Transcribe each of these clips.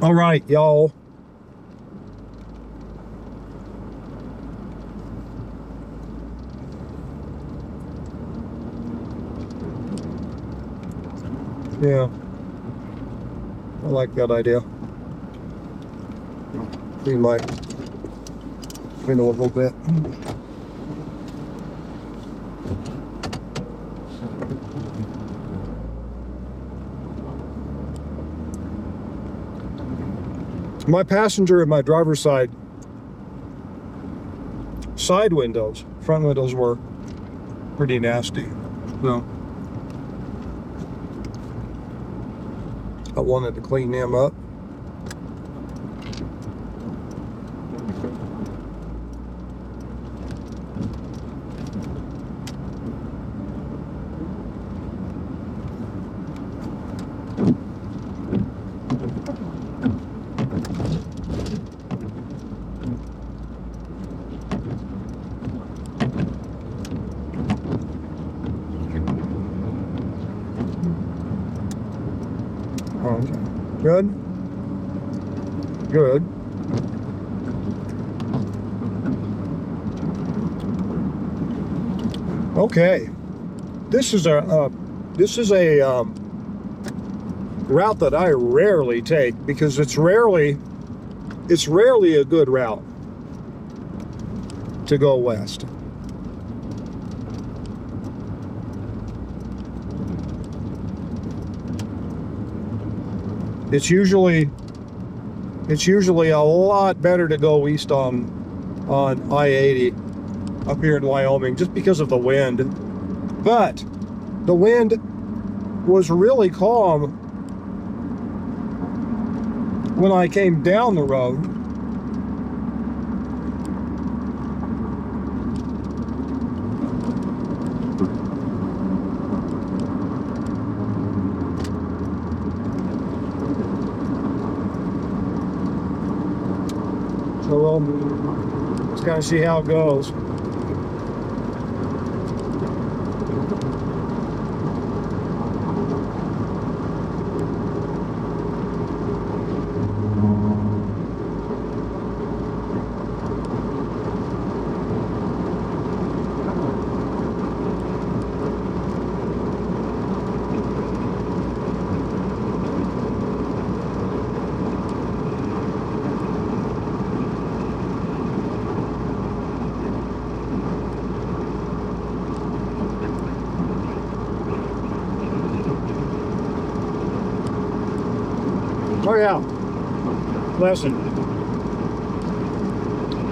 All right, y'all. Yeah, I like that idea. Clean a little bit. My passenger and my driver's side windows, front windows were pretty nasty. So I wanted to clean them up. Good. Good. Okay. This is a route that I rarely take because it's rarely a good route to go west. It's usually a lot better to go east on I-80 up here in Wyoming just because of the wind. But the wind was really calm when I came down the road. So we'll just kind of see how it goes. Oh yeah, listen,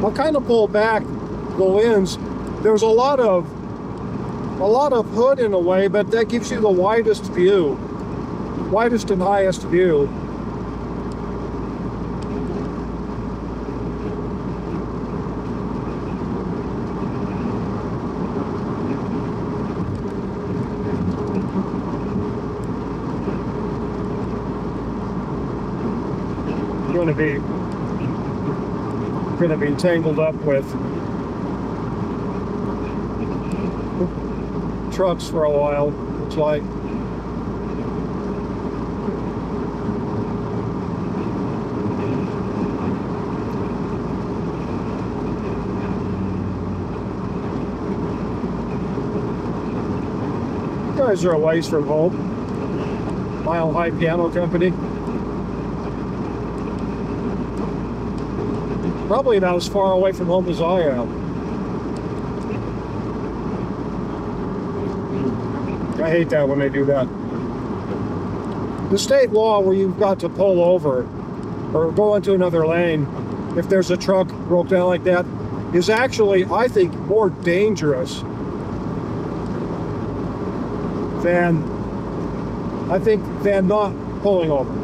I'll kind of pull back the lens. There's a lot of hood in a way, but that gives you the widest and highest view. Going to be tangled up with trucks for a while, looks like. You guys are a ways from home. Mile High Piano Company. Probably about as far away from home as I am. I hate that when they do that. The state law where you've got to pull over or go into another lane if there's a truck broke down like that is actually, I think, more dangerous than not pulling over.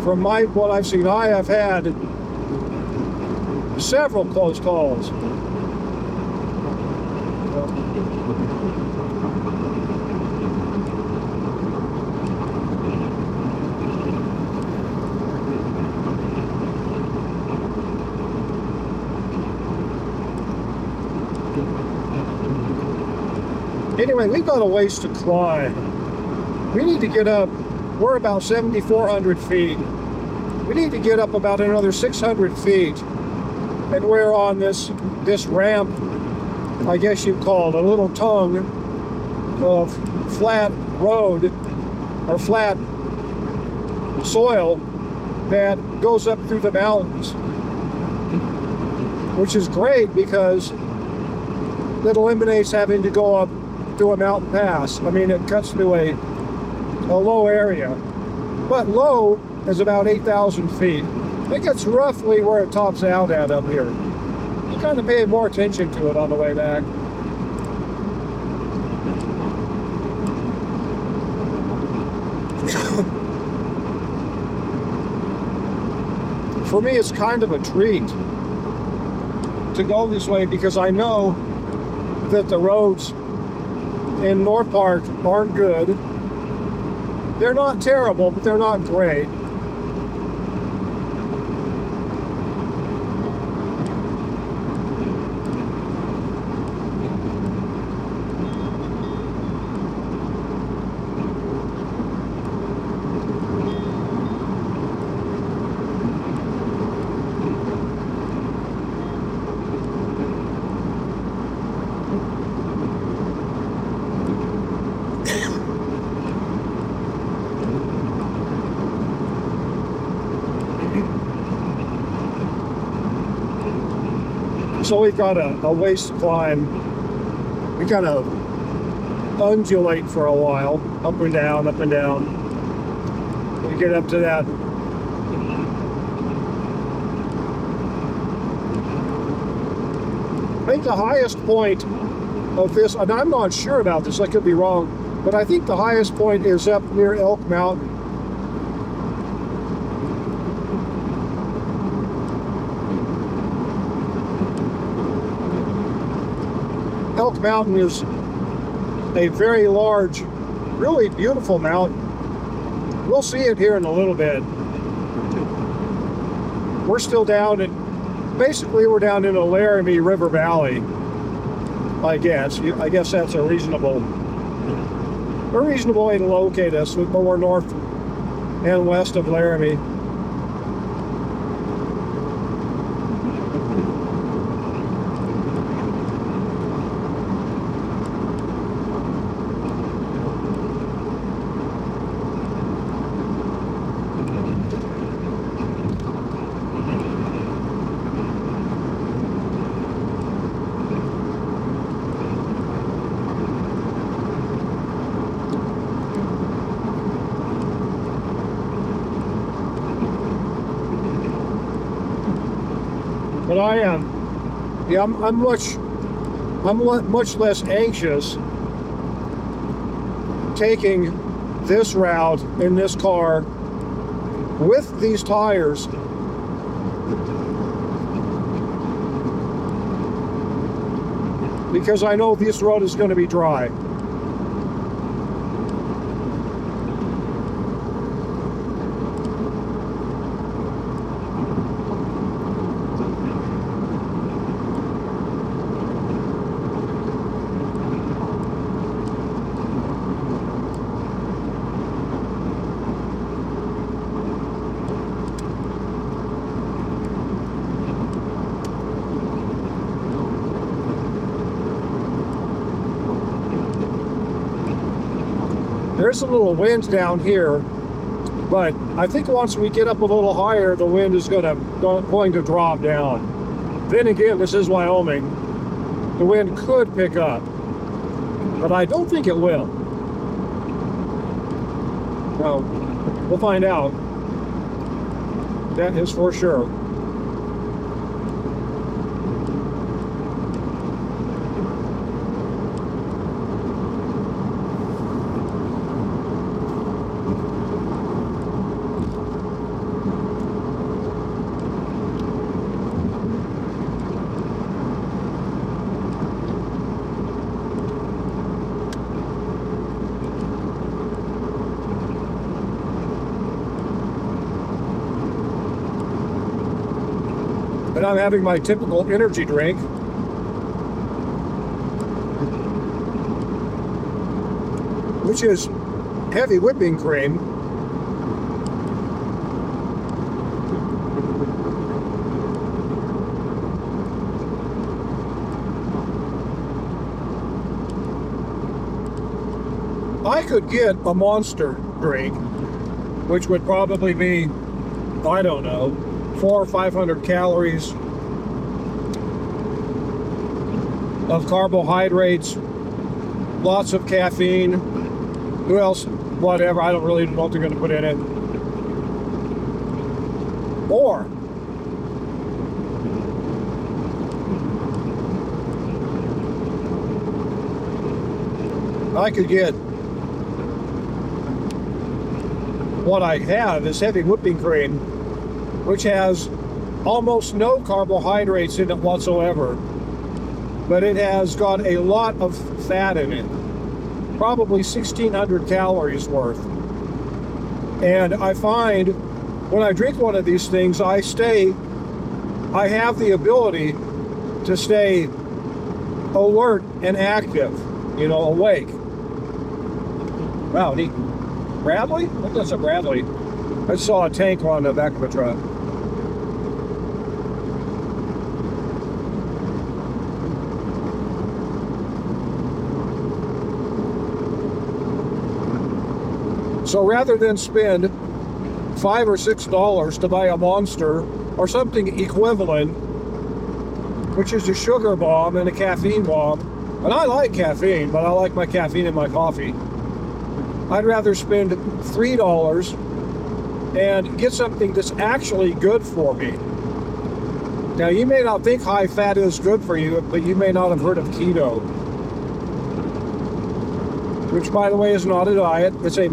From what I've seen, I have had several close calls. Anyway, we've got a ways to climb. We need to get up. We're about 7,400 feet. We need to get up about another 600 feet, and we're on this ramp, I guess you'd call it a little tongue of flat road or flat soil that goes up through the mountains, which is great because it eliminates having to go up to a mountain pass. I mean, it cuts through a low area, but low is about 8,000 feet. I think it's roughly where it tops out at up here. You kind of pay more attention to it on the way back. For me, it's kind of a treat to go this way because I know that the roads in North Park aren't good. They're not terrible, but they're not great. So we've got a ways to climb. We kind of undulate for a while, up and down, up and down. We get up to that I think the highest point of this, and I'm not sure about this, I could be wrong, but I think the highest point is up near Elk Mountain. Elk Mountain is a very large, really beautiful mountain. We'll see it here in a little bit. We're still down basically we're down in the Laramie River Valley, I guess. I guess that's a reasonable way to locate us, but we're north and west of Laramie. But I am, I'm much less anxious taking this route in this car with these tires because I know this road is going to be dry. There's a little wind down here, but I think once we get up a little higher, the wind is going to drop down. Then again, this is Wyoming. The wind could pick up, but I don't think it will. Well, we'll find out. That is for sure. And I'm having my typical energy drink. Which is heavy whipping cream. I could get a Monster drink, which would probably be, I don't know, 400 or 500 calories of carbohydrates, lots of caffeine. Who else? Whatever. I don't really know what they're going to put in it. Or I could get what I have is heavy whipping cream, which has almost no carbohydrates in it whatsoever, but it has got a lot of fat in it, probably 1,600 calories worth. And I find when I drink one of these things, I have the ability to stay alert and active, awake. Wow, neat. Bradley? I think that's a Bradley. I saw a tank on the back of a truck. So rather than spend $5 or $6 to buy a Monster or something equivalent, which is a sugar bomb and a caffeine bomb, and I like caffeine, but I like my caffeine in my coffee, I'd rather spend $3 and get something that's actually good for me. Now, you may not think high fat is good for you, but you may not have heard of keto, which, by the way, is not a diet. It's a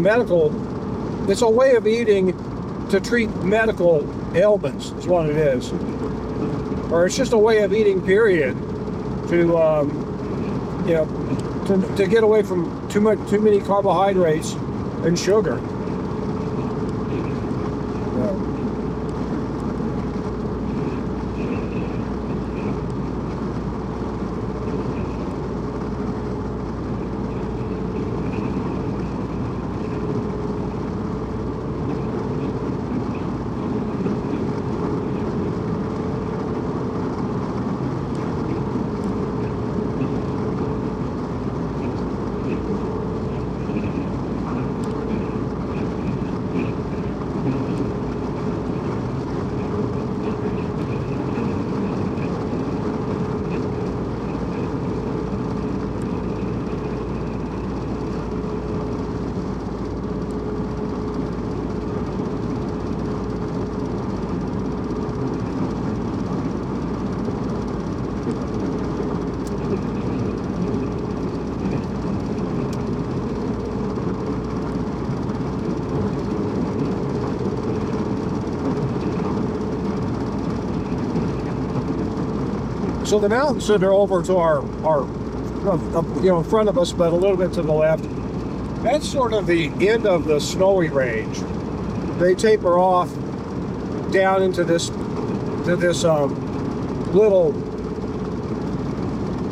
way of eating to treat medical ailments, is what it is. Or it's just a way of eating, period, to get away from too many carbohydrates and sugar. So the mountains that are over to our in front of us, but a little bit to the left, that's sort of the end of the snowy range. They taper off down into this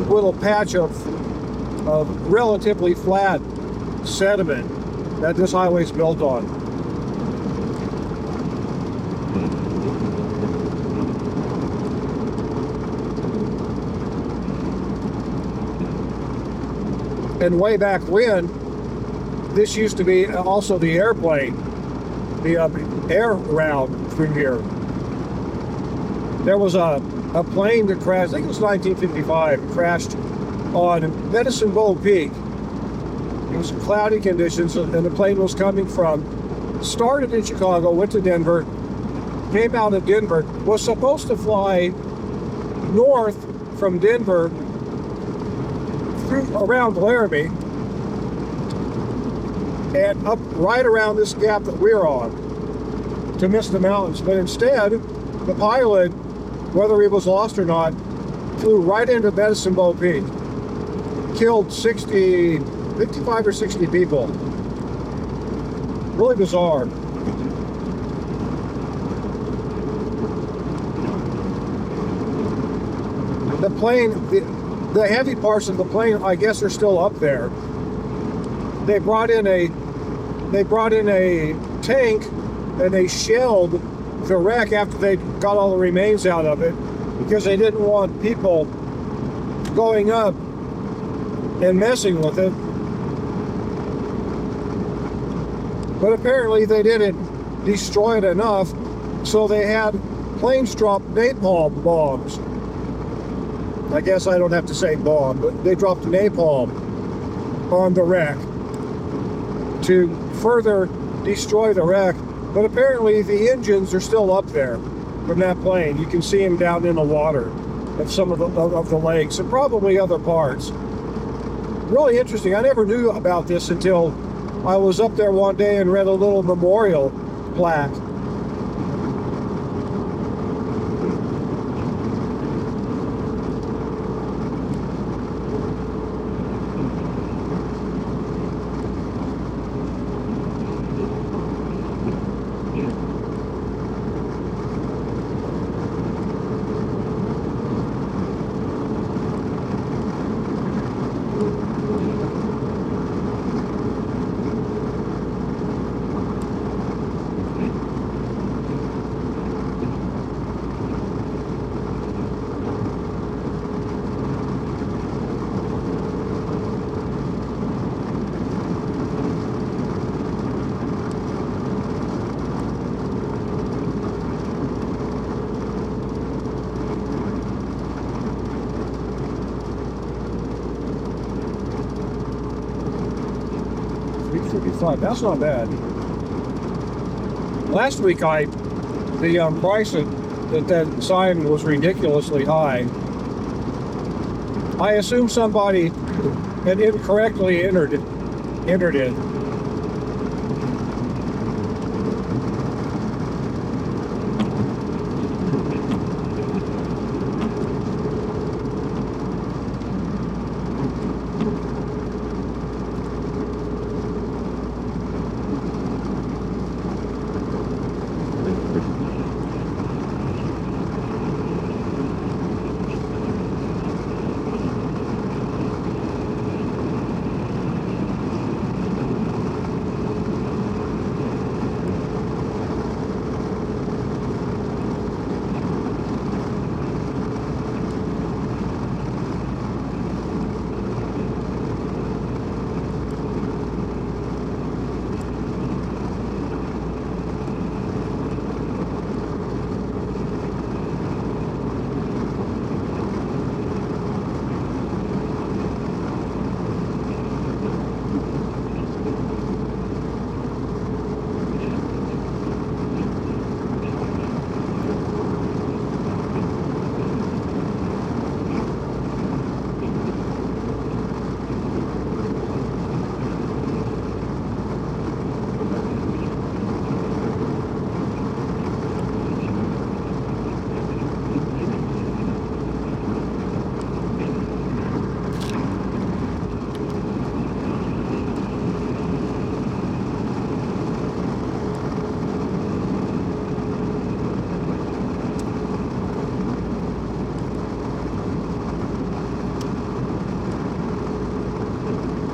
little patch of relatively flat sediment that this highway's built on. And way back when, this used to be also the airplane, the air route through here. There was a plane that crashed, I think it was 1955, crashed on Medicine Bow Peak. It was cloudy conditions, and the plane was coming started in Chicago, went to Denver, came out of Denver, was supposed to fly north from Denver around Laramie and up right around this gap that we're on to miss the mountains. But instead, the pilot, whether he was lost or not, flew right into Medicine Bow Peak. Killed 55 or 60 people. Really bizarre. The plane, the heavy parts of the plane, I guess, are still up there. They brought in a tank and they shelled the wreck after they got all the remains out of it because they didn't want people going up and messing with it. But apparently they didn't destroy it enough, so they had planes drop napalm bombs. I guess I don't have to say bomb, but they dropped napalm on the wreck to further destroy the wreck. But apparently the engines are still up there from that plane. You can see them down in the water of some of the lakes, and probably other parts. Really interesting. I never knew about this until I was up there one day and read a little memorial plaque. That's not bad. Last week, the price that sign was ridiculously high. I assume somebody had incorrectly entered it.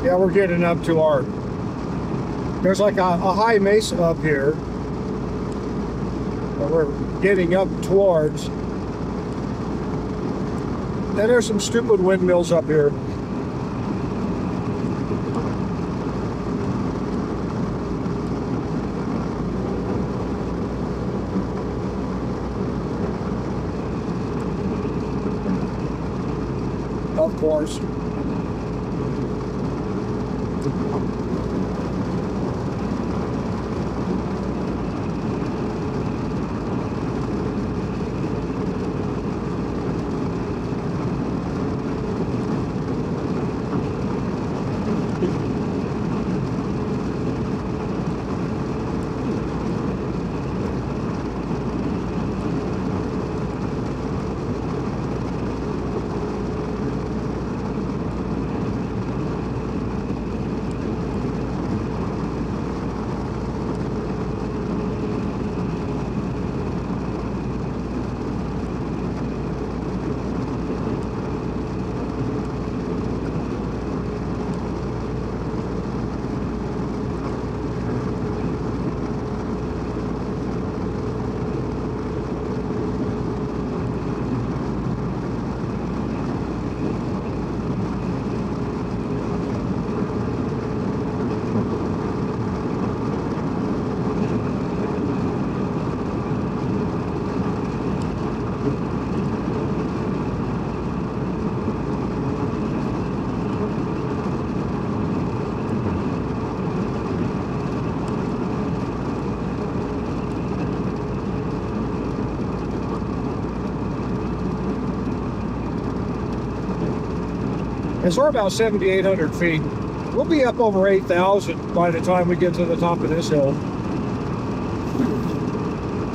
Yeah, we're getting up to there's like a high mesa up here that we're getting up towards. And there's some stupid windmills up here. Of course. As we're about 7,800 feet. We'll be up over 8,000 by the time we get to the top of this hill.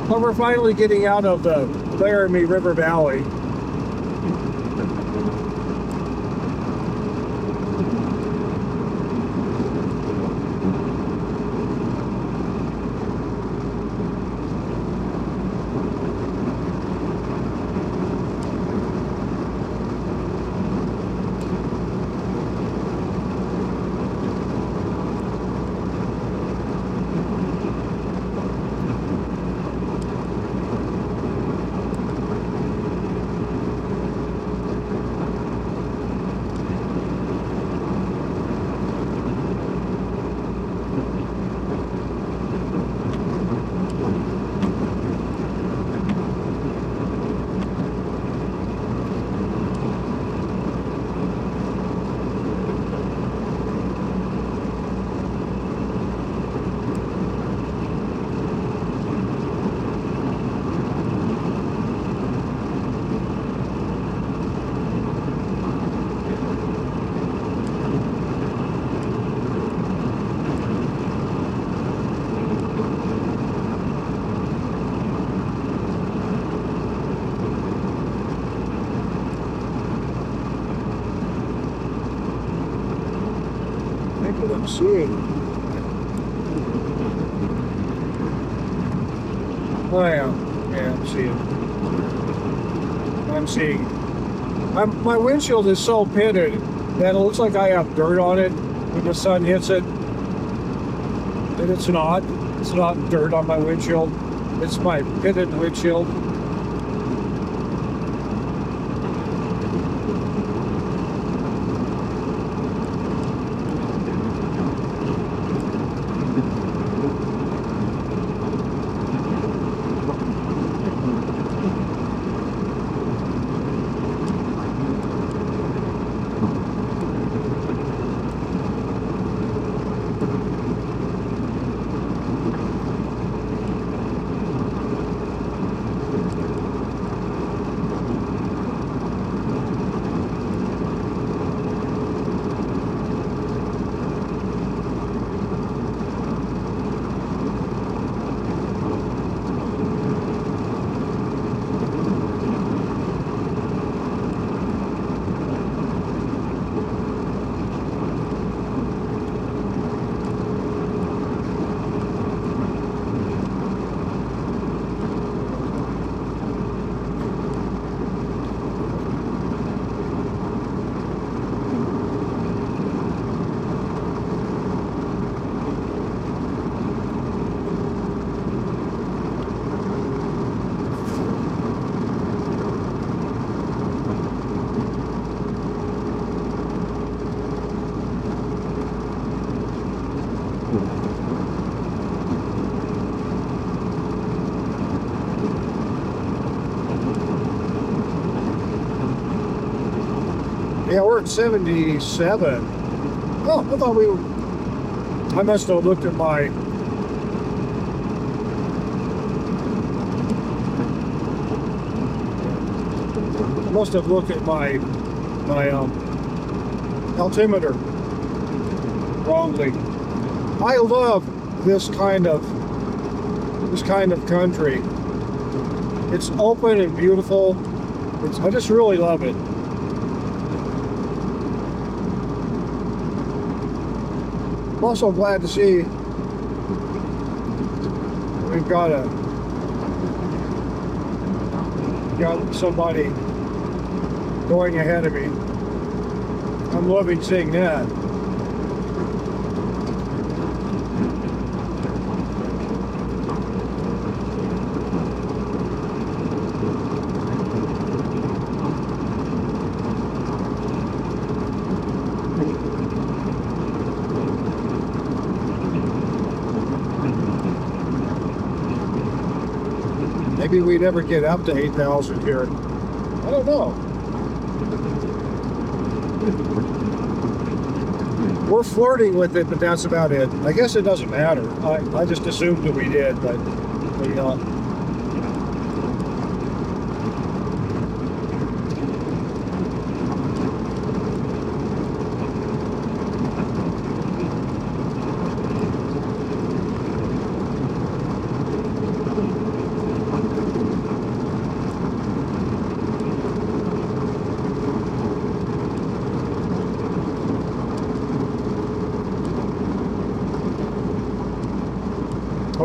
But we're finally getting out of the Laramie River Valley. I'm seeing. Oh yeah, I'm seeing. I'm seeing. My windshield is so pitted that it looks like I have dirt on it when the sun hits it. And it's not. It's not dirt on my windshield. It's my pitted windshield. Yeah, we're at 77. Oh, I thought we were... I must have looked at my... altimeter wrongly. I love this kind of country. It's open and beautiful. I just really love it. I'm also glad to see we've got somebody going ahead of me. I'm loving seeing that. Maybe we never get up to 8,000 here. I don't know. We're flirting with it, but that's about it. I guess it doesn't matter. I just assumed that we did, but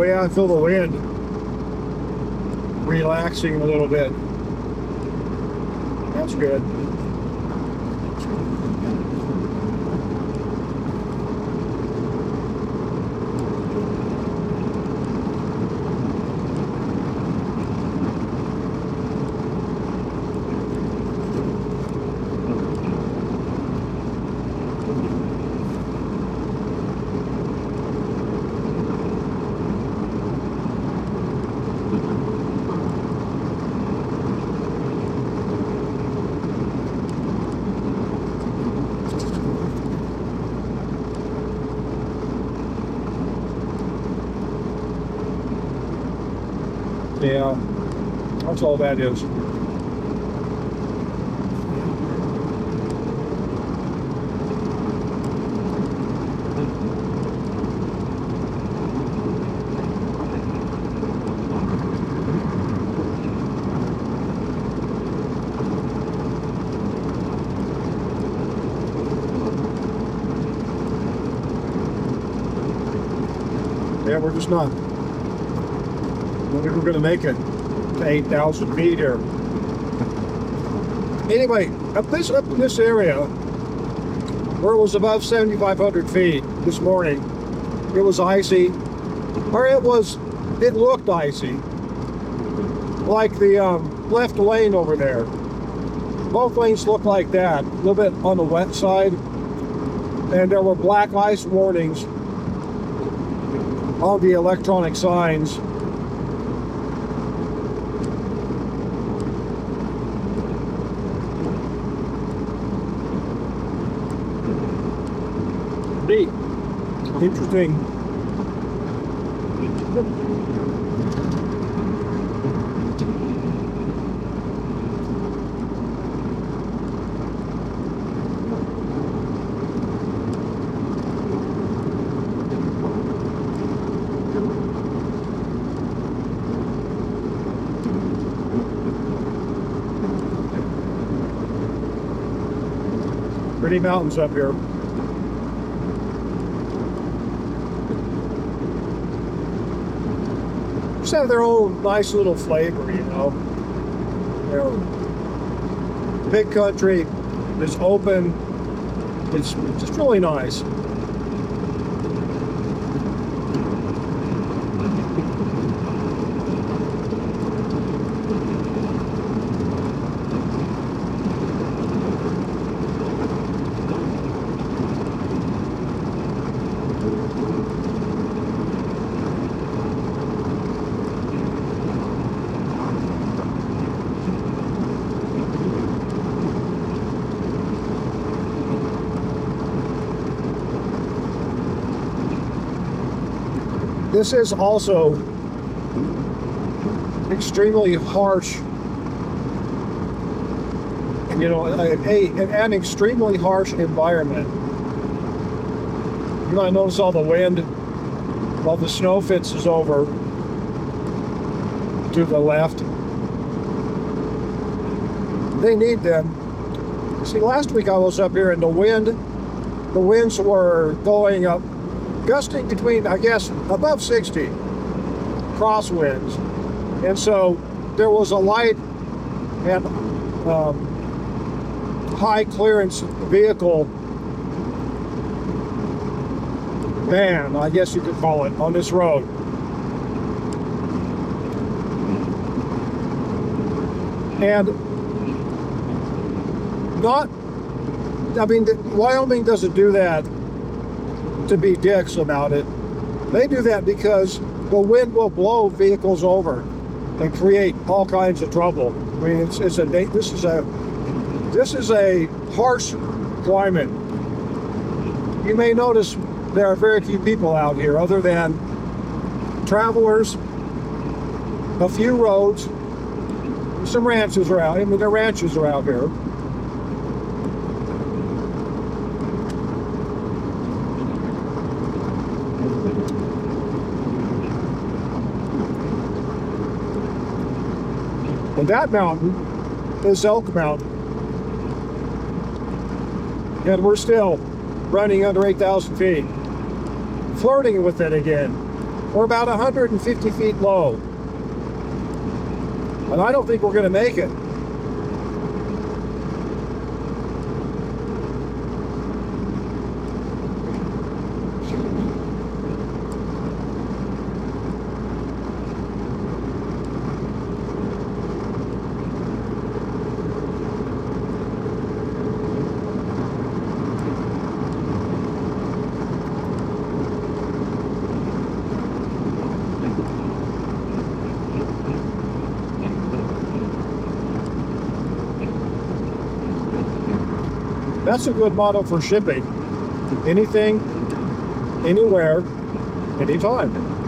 yeah, I feel the wind relaxing a little bit. That's good. Yeah, that's all that is. Yeah, we're just not. I don't think we're going to make it to 8,000 feet here. Anyway, up in this area, where it was above 7,500 feet this morning, it was icy, or it looked icy, like the left lane over there. Both lanes looked like that, a little bit on the wet side, and there were black ice warnings on the electronic signs. Neat. Interesting. Pretty mountains up here. Just have their own nice little flavor, you know. Big country, it's open, it's just really nice. This is also extremely harsh, you know, an extremely harsh environment. You might notice all the wind while the snow fits is over to the left. They need them. See, last week I was up here and the winds were going up, gusting between, I guess, above 60 crosswinds. And so there was a light and high clearance vehicle ban, I guess you could call it, on this road. And Wyoming doesn't do that to be dicks about it. They do that because the wind will blow vehicles over and create all kinds of trouble. I mean, this is a harsh climate. You may notice there are very few people out here other than travelers, a few roads, some ranches are out. I mean, the ranches are out here. And that mountain is Elk Mountain. And we're still running under 8,000 feet. Flirting with it again. We're about 150 feet low. And I don't think we're going to make it. That's a good model for shipping. Anything, anywhere, anytime.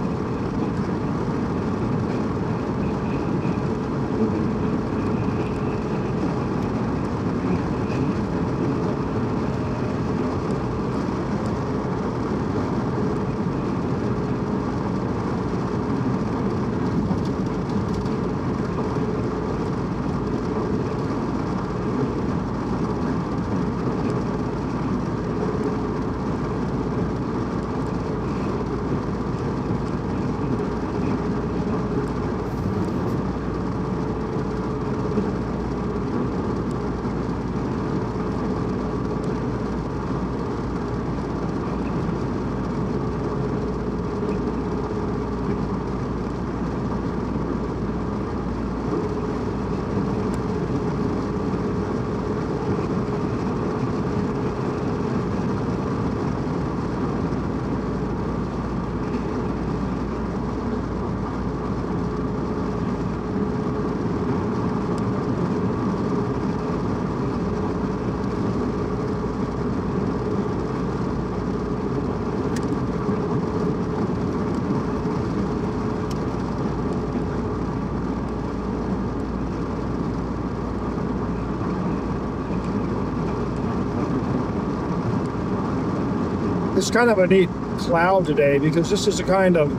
It's kind of a neat cloud today because this is the kind of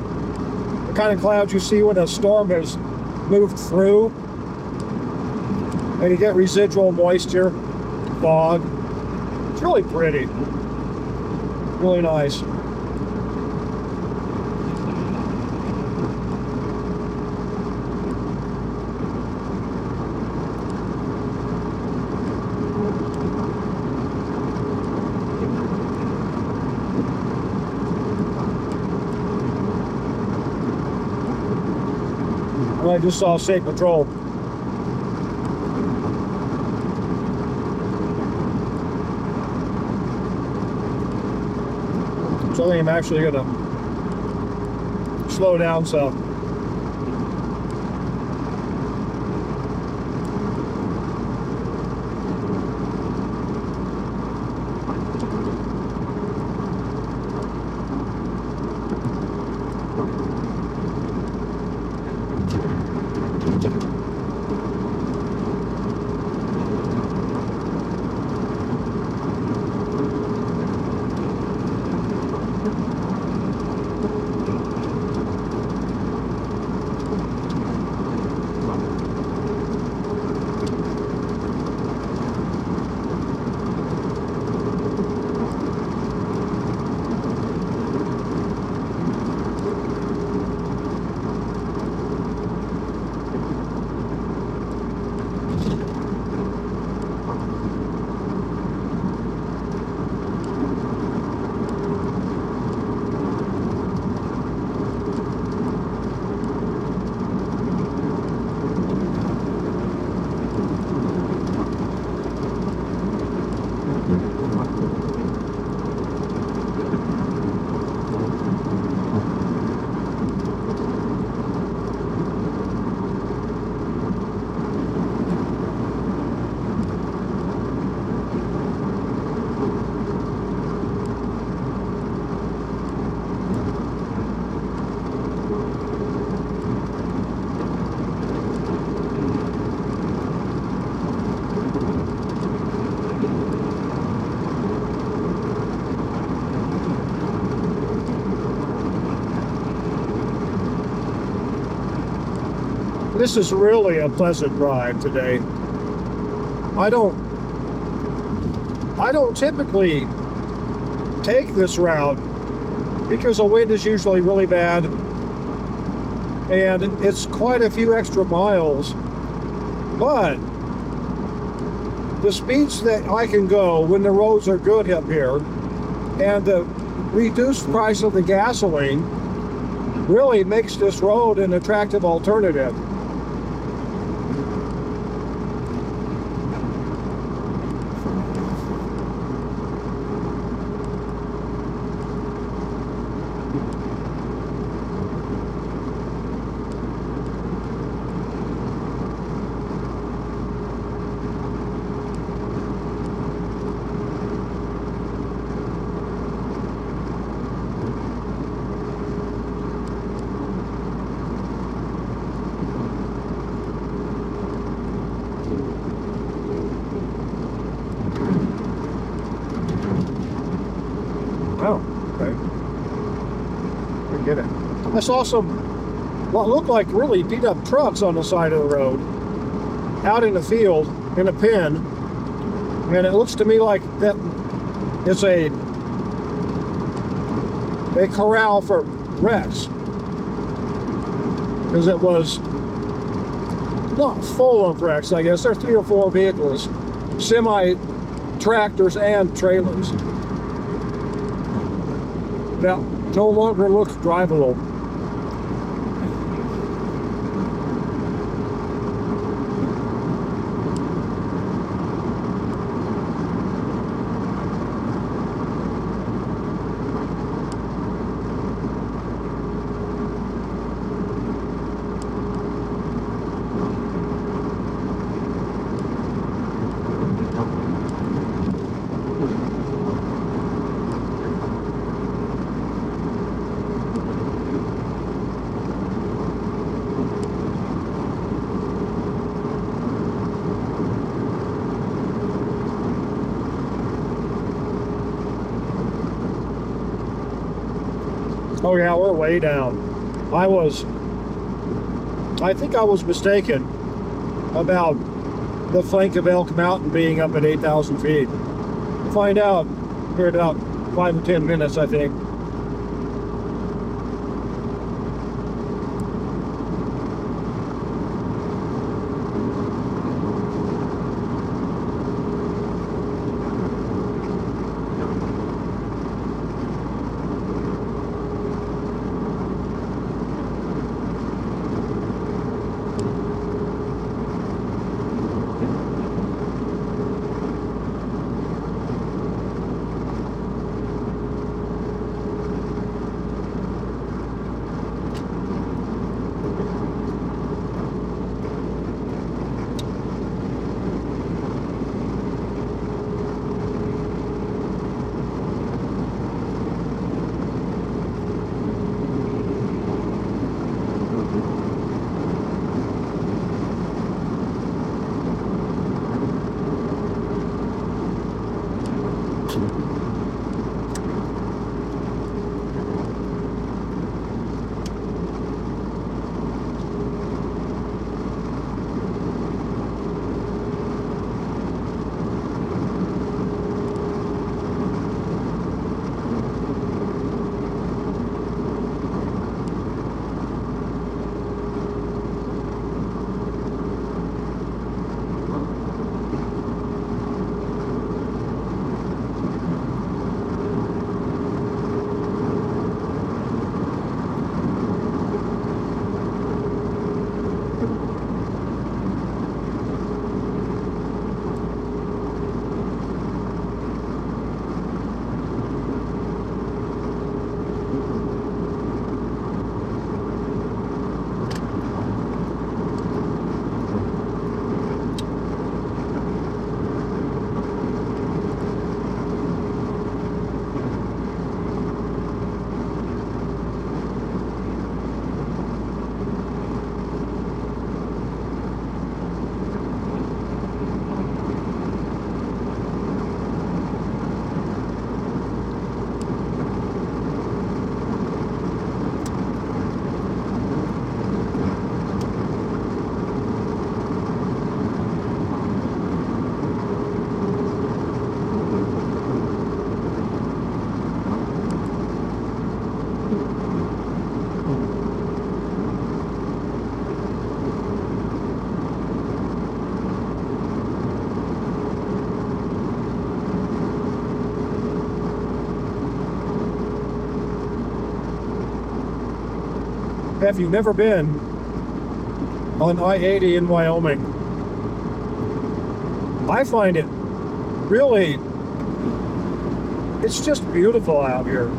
cloud you see when a storm has moved through and you get residual moisture, fog. It's really pretty, really nice. I just saw State Patrol. So I think I'm actually going to slow down some. This is really a pleasant drive today. I don't typically take this route because the wind is usually really bad and it's quite a few extra miles, but the speeds that I can go when the roads are good up here and the reduced price of the gasoline really makes this road an attractive alternative. Oh, okay. I get it. I saw some what looked like really beat up trucks on the side of the road out in the field in a pen, and it looks to me like that it's a corral for wrecks, because it was not full of wrecks. I guess there's 3 or 4 vehicles, semi tractors and trailers, that no longer looks drivable. Oh yeah, we're way down. I think I was mistaken about the flank of Elk Mountain being up at 8,000 feet. We'll find out here in about 5 or 10 minutes, I think. Have you never been on I-80 in Wyoming? I find it really, it's just beautiful out here.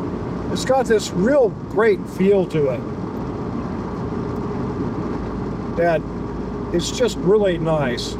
It's got this real great feel to it that it's just really nice.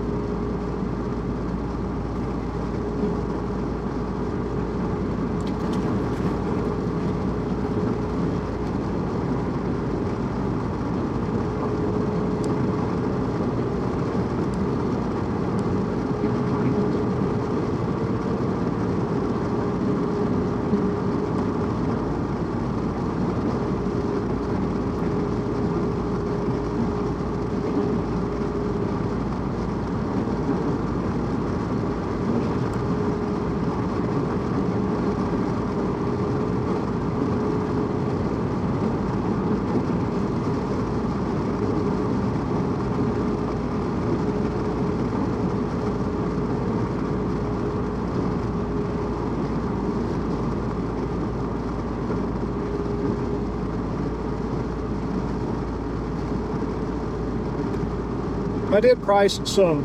I did price some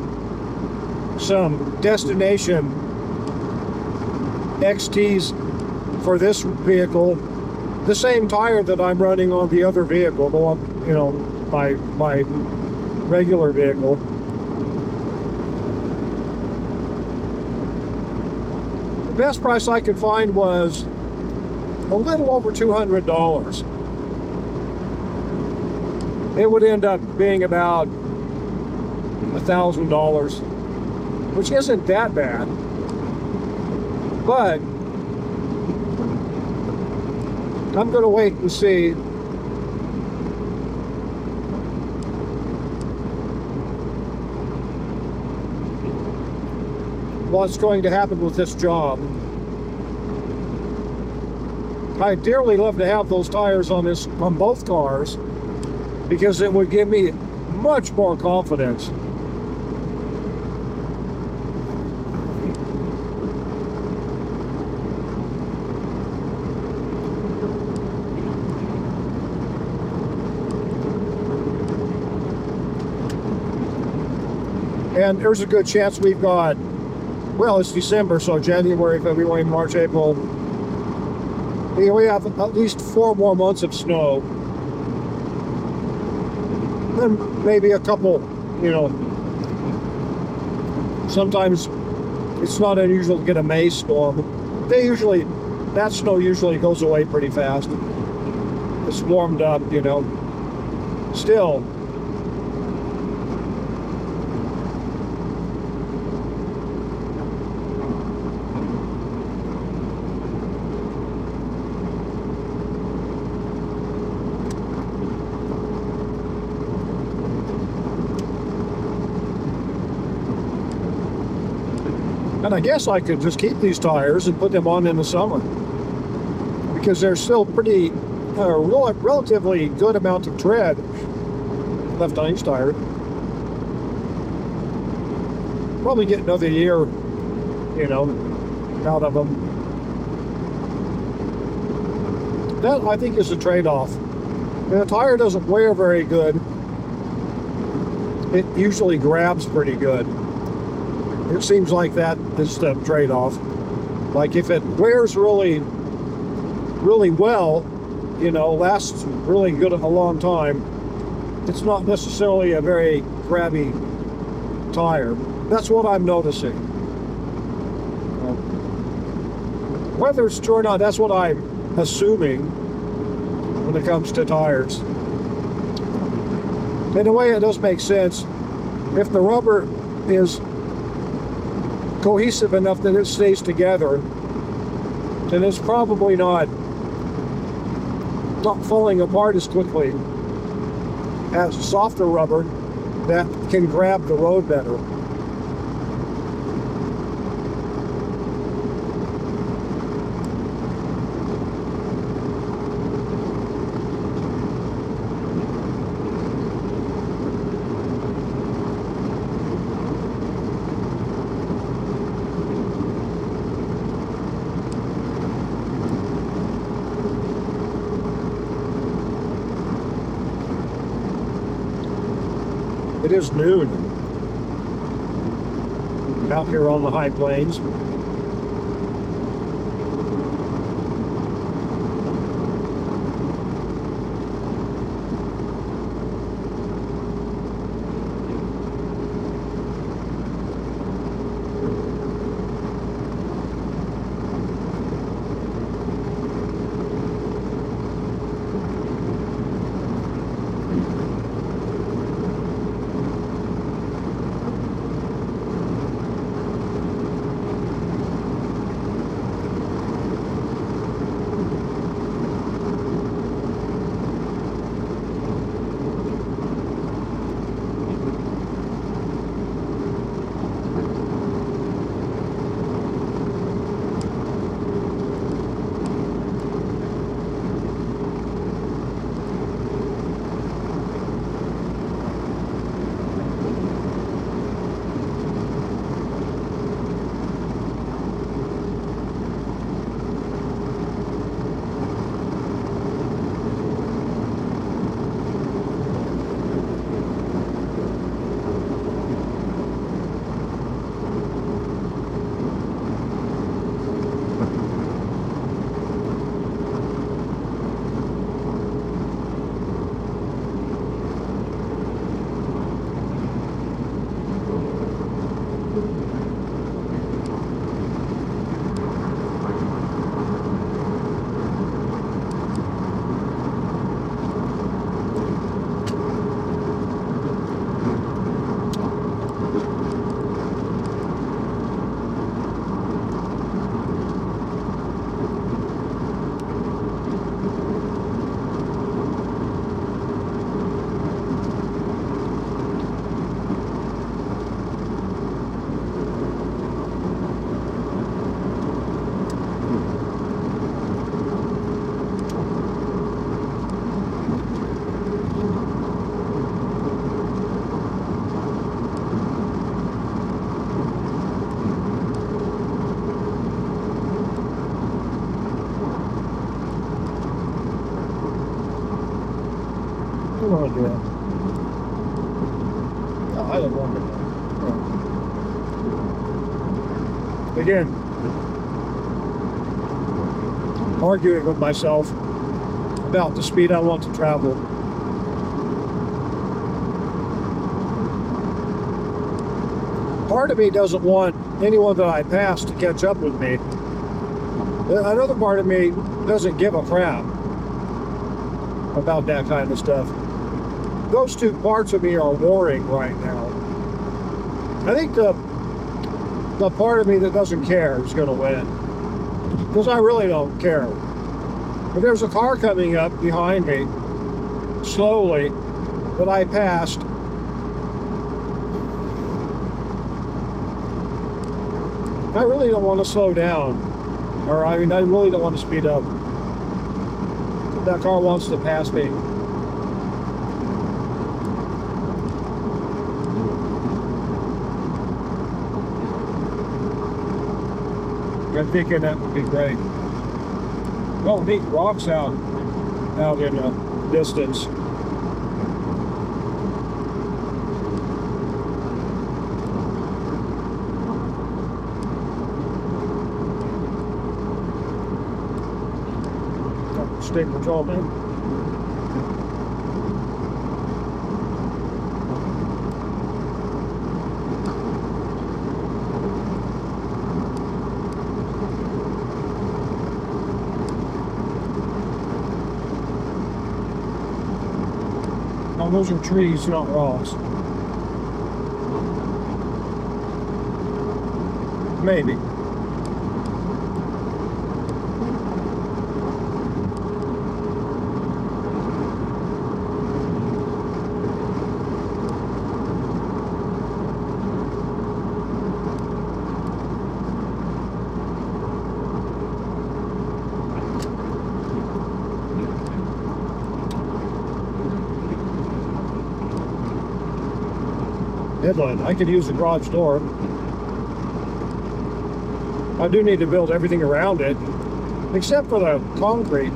destination XTs for this vehicle, the same tire that I'm running on the other vehicle, the one, you know, my regular vehicle. The best price I could find was a little over $200. It would end up being about $1,000, which isn't that bad, but I'm going to wait and see what's going to happen with this job. I'd dearly love to have those tires on both cars, because it would give me much more confidence. And there's a good chance we've got, well, it's December, so January, February, March, April. We have at least 4 more months of snow. And maybe a couple, you know, sometimes it's not unusual to get a May storm. That snow usually goes away pretty fast. It's warmed up, you know. Still, and I guess I could just keep these tires and put them on in the summer, because they're still pretty, relatively good amount of tread left on each tire. Probably get another year, you know, out of them. That, I think, is a trade-off. The tire doesn't wear very good. It usually grabs pretty good. It seems like that is the trade-off. Like if it wears really, really well, you know, lasts really good a long time, it's not necessarily a very grabby tire. That's what I'm noticing. Whether it's true or not, that's what I'm assuming when it comes to tires. In a way, it does make sense. If the rubber is cohesive enough that it stays together, then it's probably not falling apart as quickly as softer rubber that can grab the road better. It is noon out here on the high plains. don't want to do that. No, I don't want to. Again, arguing with myself about the speed I want to travel. Part of me doesn't want anyone that I pass to catch up with me. Another part of me doesn't give a crap about that kind of stuff. Those two parts of me are warring right now. I think the part of me that doesn't care is going to win, because I really don't care. If there's a car coming up behind me slowly that I passed, I really don't want to slow down. Or I really don't want to speed up. If that car wants to pass me. I'm thinking that would be great. Oh, neat rocks out in the distance. State patrol man. No, those are trees, not rocks. Maybe. Headline. I could use the garage door. I do need to build everything around it, except for the concrete.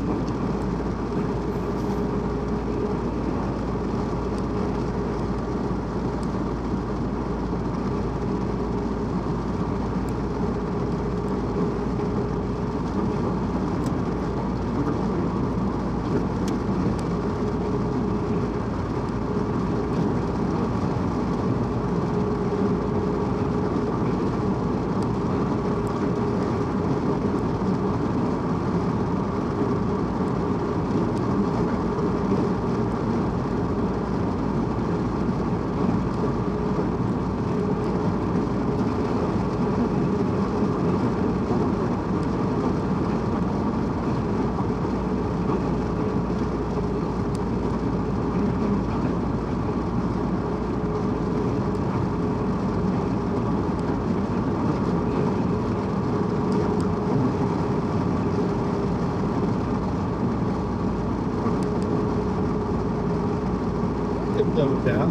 done with that.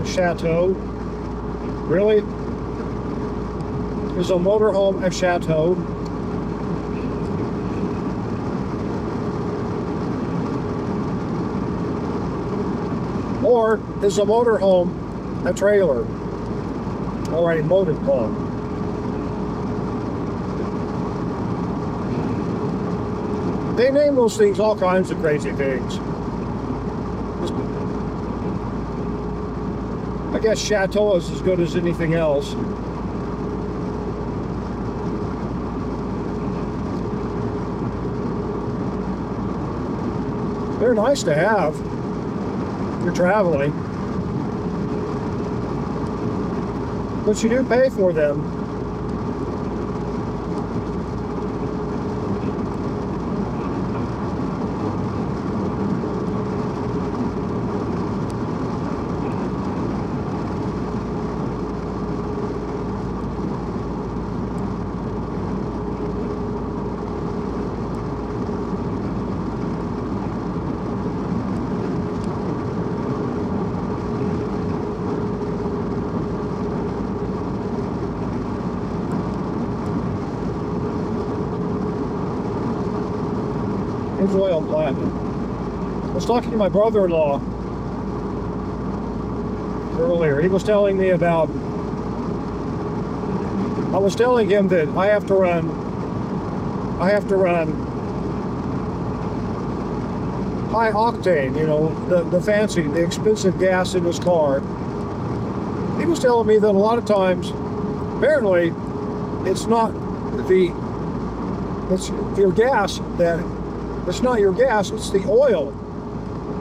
Chateau. Really? Is a motorhome a chateau? Or is a motorhome a trailer or a motive home? They name those things all kinds of crazy things. I guess chateau is as good as anything else. They're nice to have if you're traveling, but you do pay for them. Oil plant. I was talking to my brother-in-law earlier. He was telling me about, I was telling him that I have to run high octane, you know, the expensive gas in his car. He was telling me that a lot of times, apparently, it's not your gas that it's not your gas, it's the oil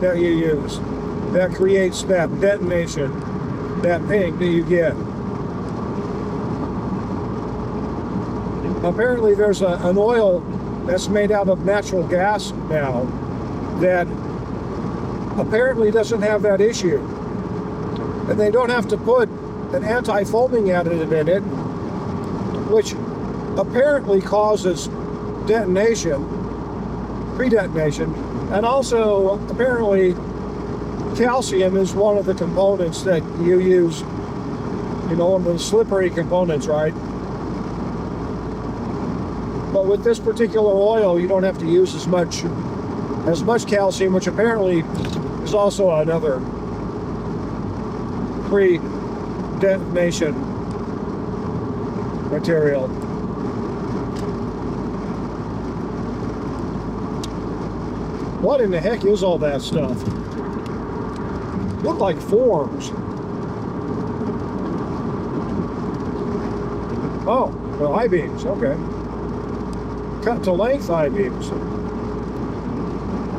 that you use that creates that detonation, that ping that you get. Apparently there's an oil that's made out of natural gas now that apparently doesn't have that issue. And they don't have to put an anti-foaming additive in it, which apparently causes detonation, pre-detonation, and also apparently calcium is one of the components that you use, you know, one of the slippery components, right? But with this particular oil, you don't have to use as much calcium, which apparently is also another pre-detonation material. What in the heck is all that stuff? Look like forms. Oh, well, I-beams, okay. Cut to length I-beams. A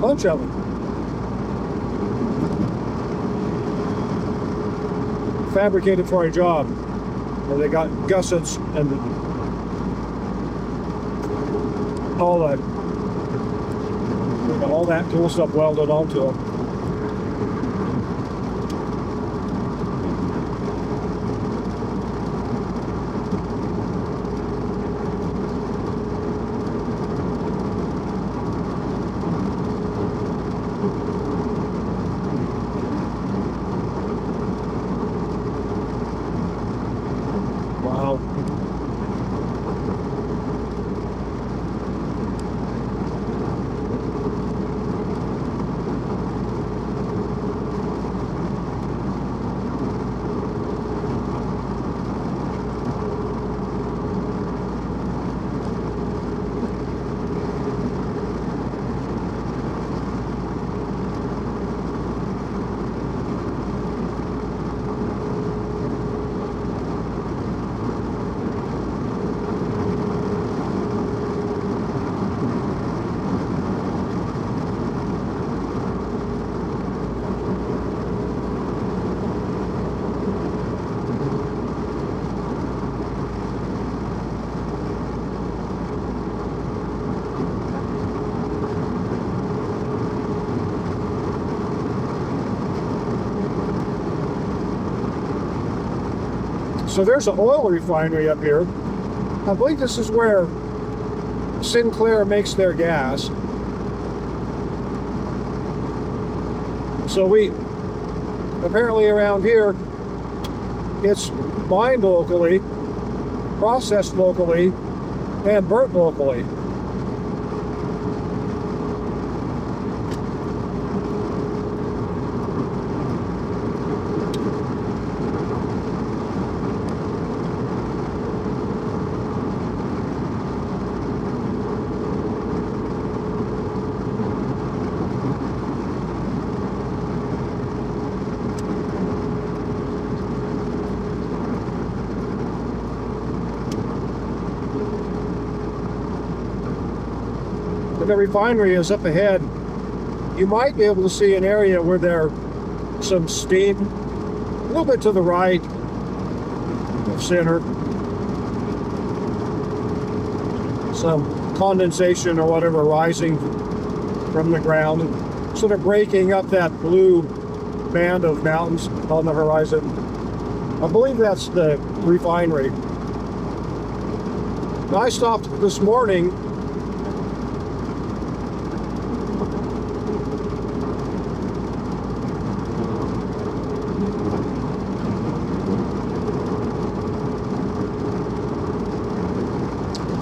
bunch of them. Fabricated for a job. Where they got gussets and all that cool stuff welded onto them. Wow. So there's an oil refinery up here. I believe this is where Sinclair makes their gas. So we, apparently around here, it's mined locally, processed locally, and burnt locally. The refinery is up ahead. You might be able to see an area where there's some steam, a little bit to the right of center, some condensation or whatever rising from the ground, sort of breaking up that blue band of mountains on the horizon. I believe that's the refinery. Now, I stopped this morning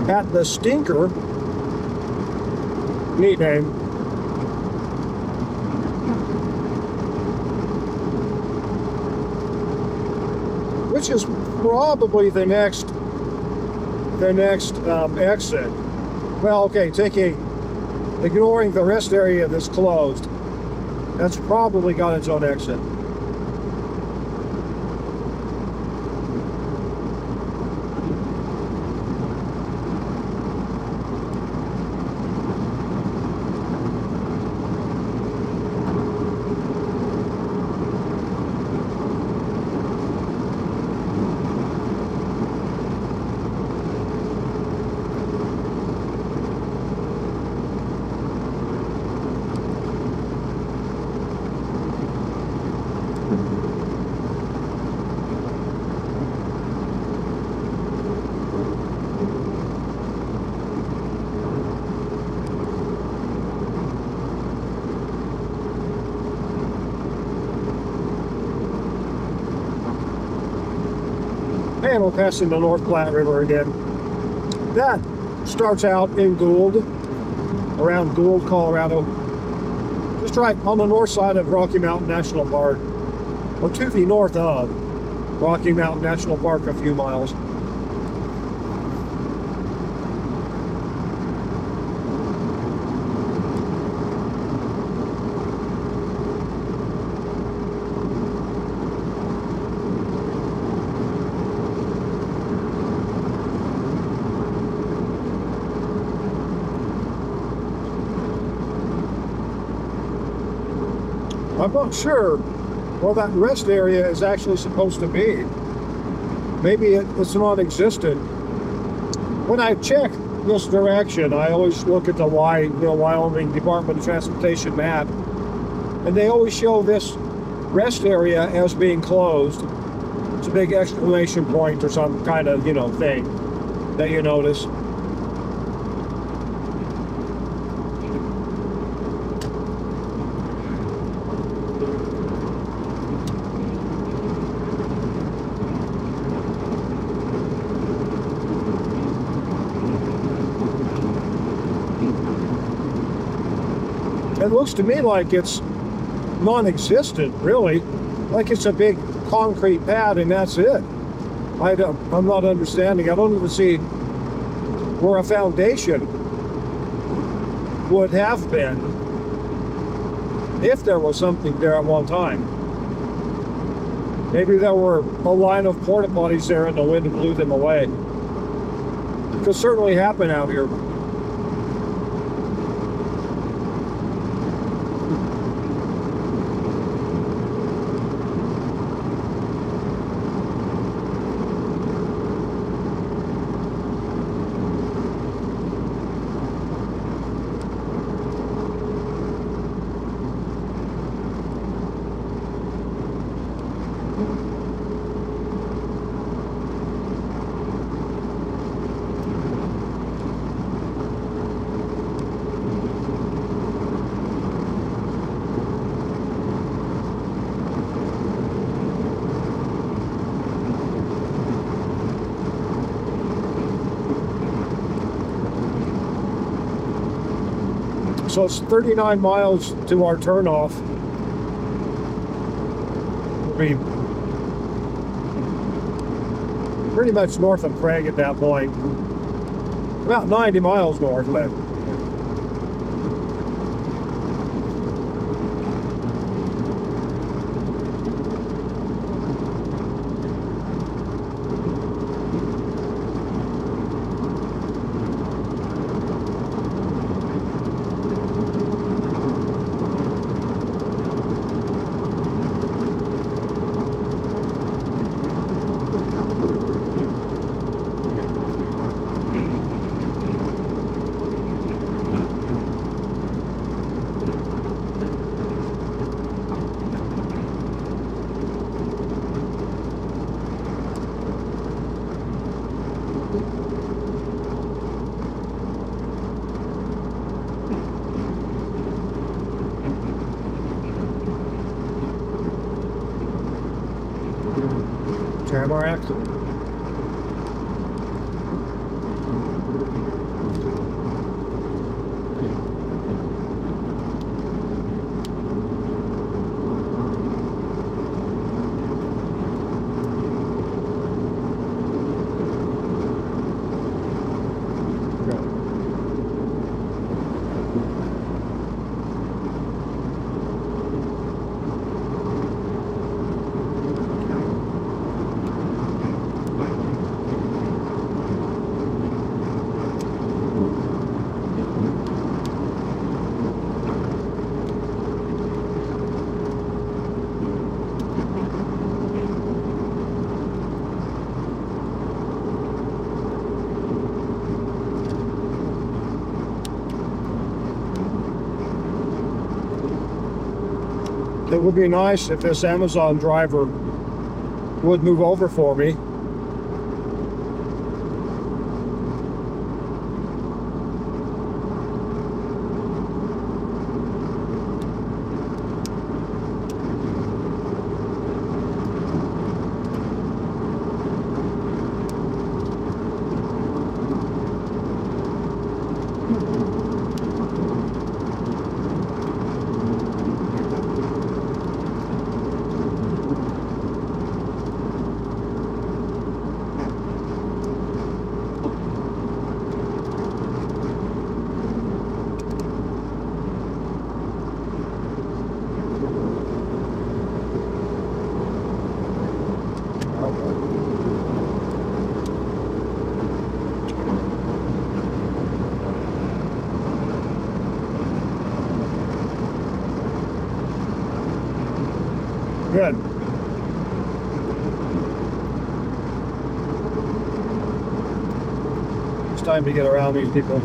at the Stinker, neat name, which is probably the next exit. Well, okay, ignoring the rest area that's closed, that's probably got its own exit. And we're passing the North Platte River again. That starts out in Gould, around Gould, Colorado. Just right on the north side of Rocky Mountain National Park, or to the north of Rocky Mountain National Park, a few miles. I'm not sure where that rest area is actually supposed to be. Maybe it's non-existent. When I check this direction, I always look at the Wyoming Department of Transportation map, and they always show this rest area as being closed. It's a big exclamation point or some kind of, thing that you notice. It looks to me like it's non-existent, really. Like it's a big concrete pad and that's it. I'm not understanding. I don't even see where a foundation would have been if there was something there at one time. Maybe there were a line of porta potties there and the wind blew them away. It could certainly happen out here. So it's 39 miles to our turnoff. We'll be pretty much north of Craig at that point. About 90 miles north of it. Tamarack. It would be nice if this Amazon driver would move over for me. Good. It's time to get around these people.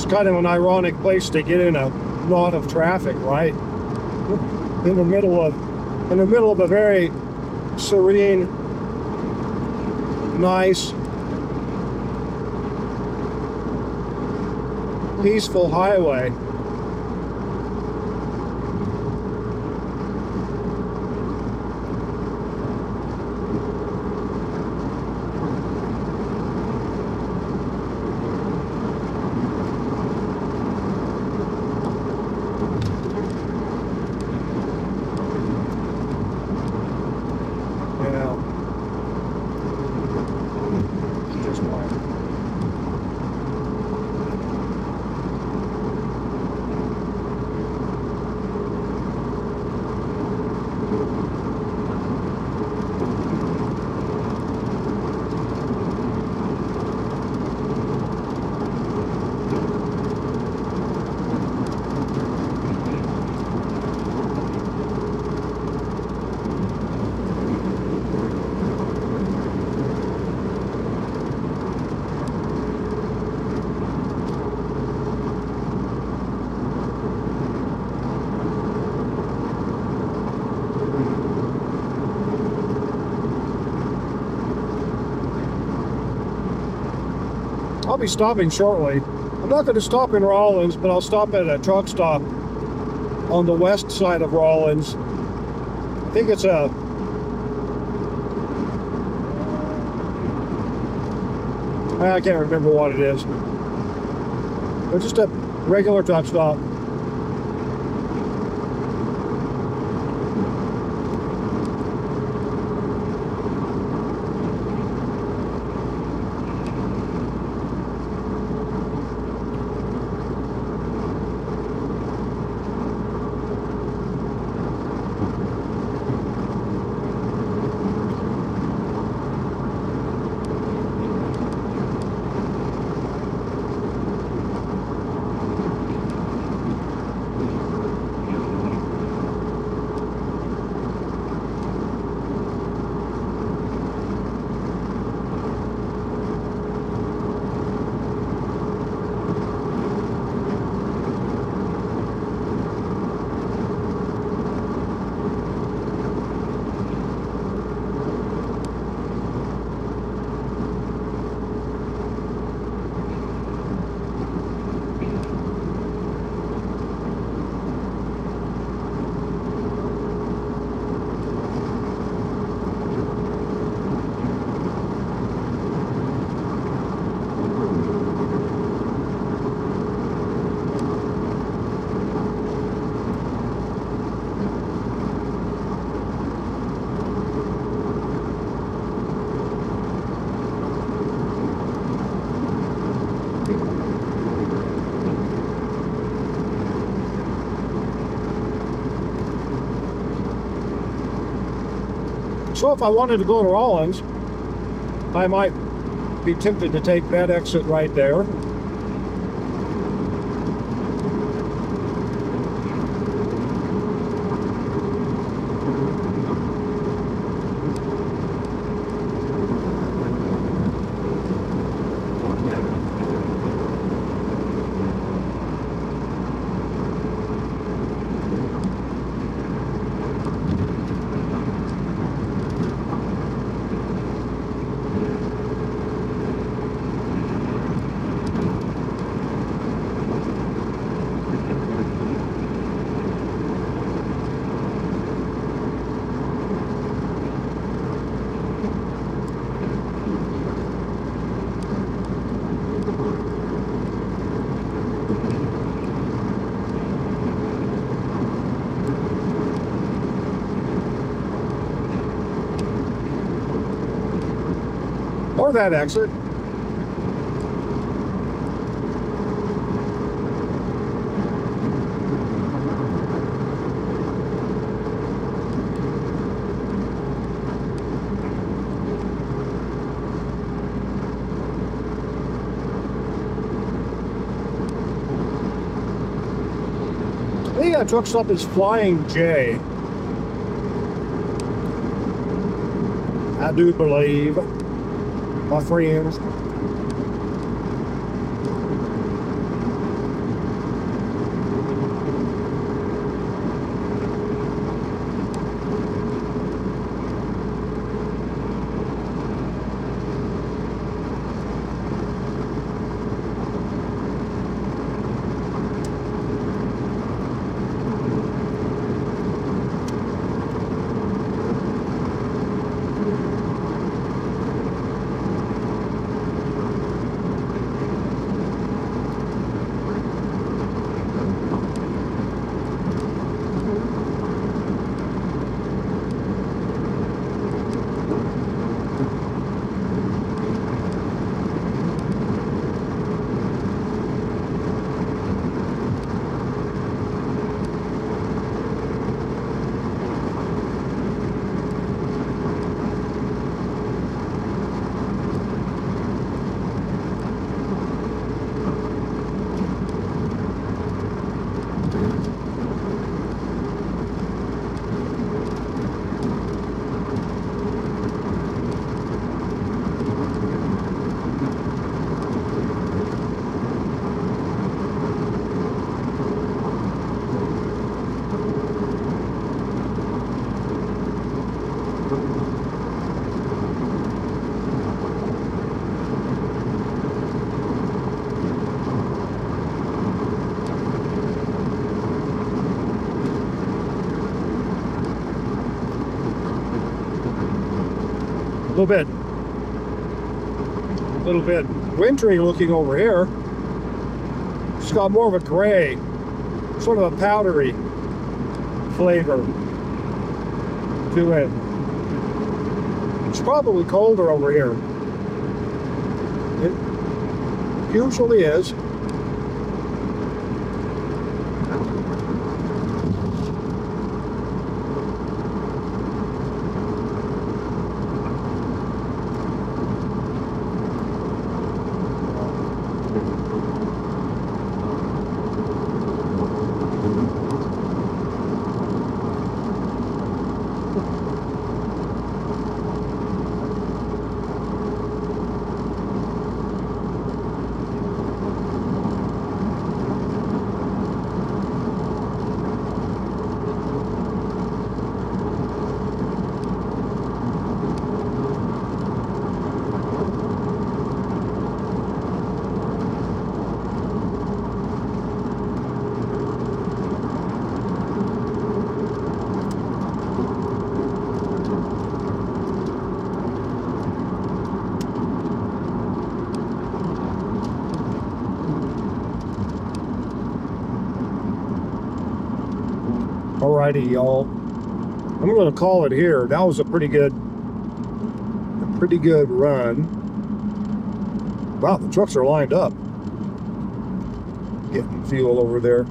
Kind of an ironic place to get in a lot of traffic, right? In the middle of a very serene, nice, peaceful highway. I'll be stopping shortly. I'm not going to stop in Rawlins, but I'll stop at a truck stop on the west side of Rawlins. I think it's a I can't remember what it is. But just a regular truck stop. So if I wanted to go to Rawlins, I might be tempted to take that exit right there. Or that exit. I think that truck stop is Flying J. I do believe, my friends. little bit wintry looking over here. It's got more of a gray, sort of a powdery flavor to it. It's probably colder over here. It usually is. Alrighty, y'all. I'm going to call it here. That was a pretty good run. Wow, the trucks are lined up. Getting fuel over there.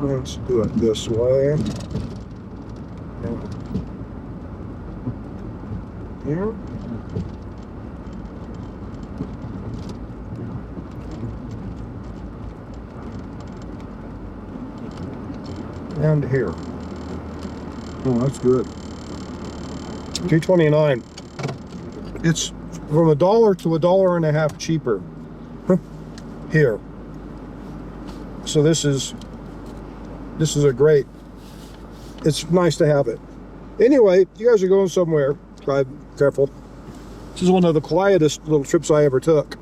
Let's do it this way. Here. And here. Oh, that's good. $2.29. It's from $1 to $1.50 cheaper here. So this is a great. It's nice to have it. Anyway, you guys are going somewhere. Drive careful. This is one of the quietest little trips I ever took.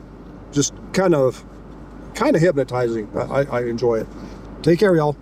Just kind of hypnotizing. I enjoy it. Take care, y'all.